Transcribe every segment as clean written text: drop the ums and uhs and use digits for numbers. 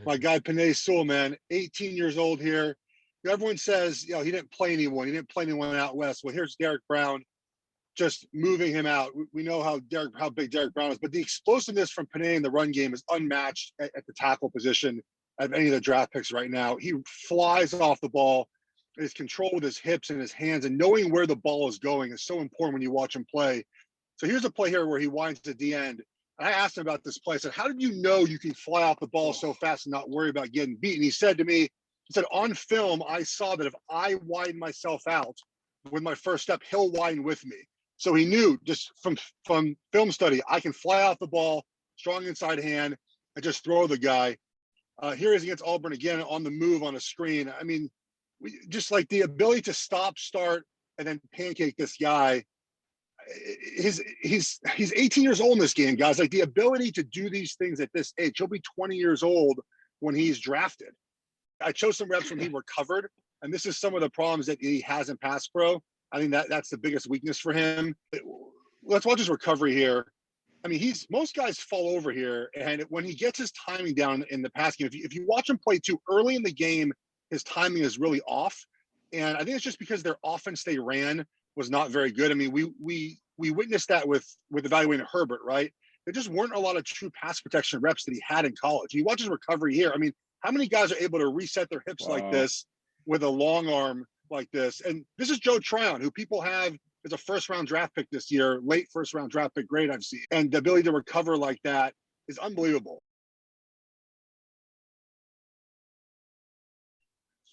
My guy, Penei Sewell, man, 18 years old here. Everyone says, he didn't play anyone. He didn't play anyone out west. Well, here's Derek Brown just moving him out. We know how big Derek Brown is, but the explosiveness from Penei in the run game is unmatched at the tackle position of any of the draft picks right now. He flies off the ball. His control with his hips and his hands and knowing where the ball is going is so important when you watch him play. So here's a play here where he winds at the end. I asked him about this play. I said, how did you know you can fly off the ball so fast and not worry about getting beat? And he said to me, on film, I saw that if I widen myself out with my first step, he'll widen with me. So he knew just from film study, I can fly off the ball, strong inside hand, and just throw the guy. Here he is against Auburn again on the move on a screen. I mean, just like the ability to stop, start, and then pancake this guy. He's 18 years old in this game, guys. Like the ability to do these things at this age. He'll be 20 years old when he's drafted. I chose some reps when he recovered, and this is some of the problems that he has in pass pro. I think that's the biggest weakness for him. Let's watch his recovery here. I mean, most guys fall over here, and when he gets his timing down in the pass game, if you watch him play too early in the game, his timing is really off. And I think it's just because their offense they ran was not very good. I mean, we witnessed that with evaluating Herbert, right? There just weren't a lot of true pass protection reps that he had in college. You watch his recovery here. I mean, how many guys are able to reset their hips like this with a long arm like this? And this is Joe Tryon, who people have as a first-round draft pick this year, late first-round draft pick grade I've seen. And the ability to recover like that is unbelievable.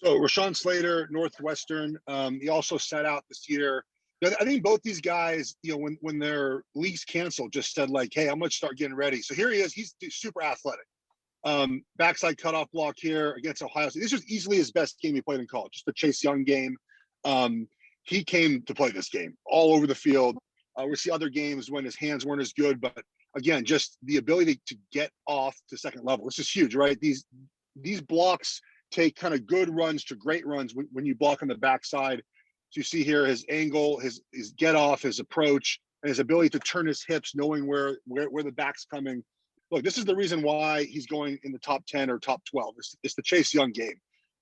So Rashawn Slater, Northwestern, he also sat out this year. I think both these guys, when their leagues canceled, just said like, hey, I'm going to start getting ready. So here he is. He's super athletic. Backside cutoff block here against Ohio State. This was easily his best game he played in college, just the Chase Young game. He came to play this game all over the field. We see other games when his hands weren't as good, but again, just the ability to get off to second level. This is huge, right? These blocks take kind of good runs to great runs when you block on the backside. So you see here his angle, his get off, his approach, and his ability to turn his hips, knowing where the back's coming. Look, this is the reason why he's going in the top 10 or top 12. It's the Chase Young game.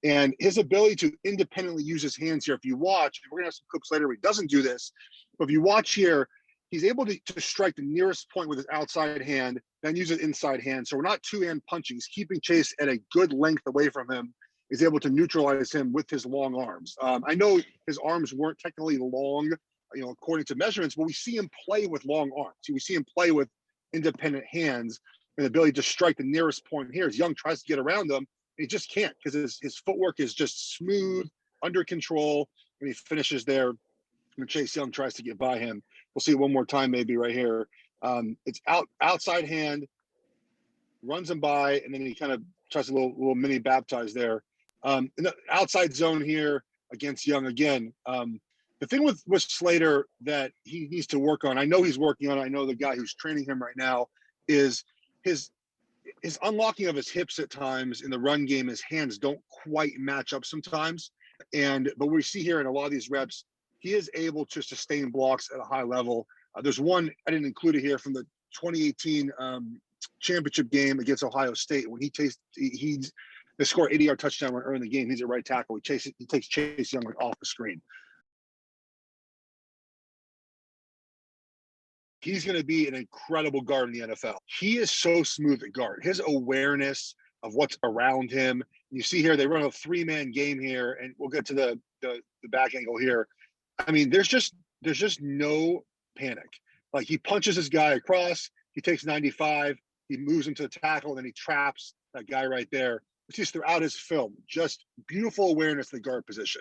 And his ability to independently use his hands here, if you watch, we're going to have some clips later where he doesn't do this, but if you watch here, he's able to strike the nearest point with his outside hand, then use his inside hand. So we're not two-hand punching. He's keeping Chase at a good length away from him. He's able to neutralize him with his long arms. I know his arms weren't technically long, according to measurements, but we see him play with long arms. We see him play with independent hands and the ability to strike the nearest point here. As Young tries to get around him, he just can't because his footwork is just smooth, under control, and he finishes there when Chase Young tries to get by him. We'll see it one more time maybe right here. It's outside hand, runs him by, and then he kind of tries a little mini baptize there. In the outside zone here against Young again. The thing with Slater that he needs to work on, I know he's working on it, I know the guy who's training him right now, is his unlocking of his hips at times in the run game. His hands don't quite match up sometimes. But we see here in a lot of these reps, he is able to sustain blocks at a high level. There's one, I didn't include it here, from the 2018 championship game against Ohio State when they score 80-yard touchdown when early in the game. He's a right tackle. He takes Chase Young off the screen. He's going to be an incredible guard in the NFL. He is so smooth at guard. His awareness of what's around him. You see here, they run a 3-man game here, and we'll get to the back angle here. I mean, there's just no panic. Like, he punches his guy across, he takes 95, he moves into the tackle, and then he traps that guy right there. Which is throughout his film, just beautiful awareness of the guard position.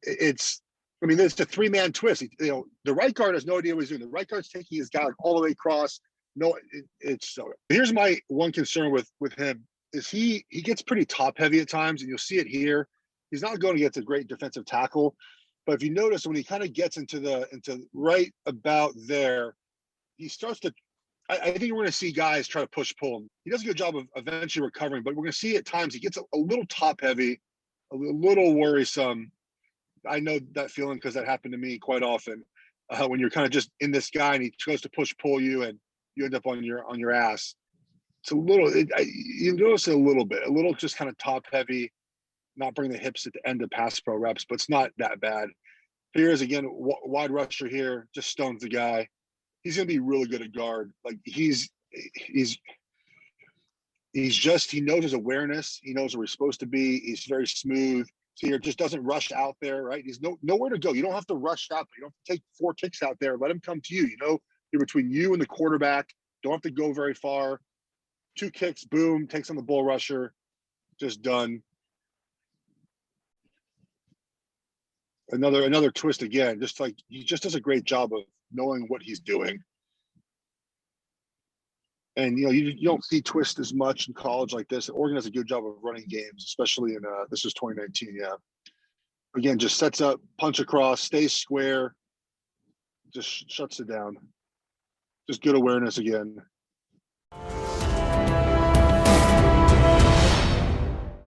There's a 3-man twist. The right guard has no idea what he's doing. The right guard's taking his guy all the way across. Here's my one concern with him is he gets pretty top heavy at times, and you'll see it here. He's not going to get a great defensive tackle, but if you notice when he kind of gets into right about there, he starts to. I think we're going to see guys try to pull him. He does a good job of eventually recovering, but we're going to see at times he gets a little top heavy, a little worrisome. I know that feeling because that happened to me quite often when you're kind of just in this guy and he goes to pull you and you end up on your ass. It's a little. You notice it a little just kind of top heavy, not bring the hips at the end of pass pro reps, but it's not that bad. Here's again wide rusher here, just stones the guy. He's gonna be really good at guard. Like he knows his awareness. He knows where he's supposed to be. He's very smooth. So he just doesn't rush out there, right? He's nowhere to go. You don't have to rush out there. You don't have to take 4 kicks out there. Let him come to you. You know, you're between you and the quarterback. Don't have to go very far. 2 kicks, boom, takes on the bull rusher. Just done. Another twist again. Just like he just does a great job of knowing what he's doing. And you don't see twist as much in college like this. Oregon does a good job of running games, especially in this is 2019. Yeah. Again, just sets up, punch across, stays square, just shuts it down. Just good awareness again.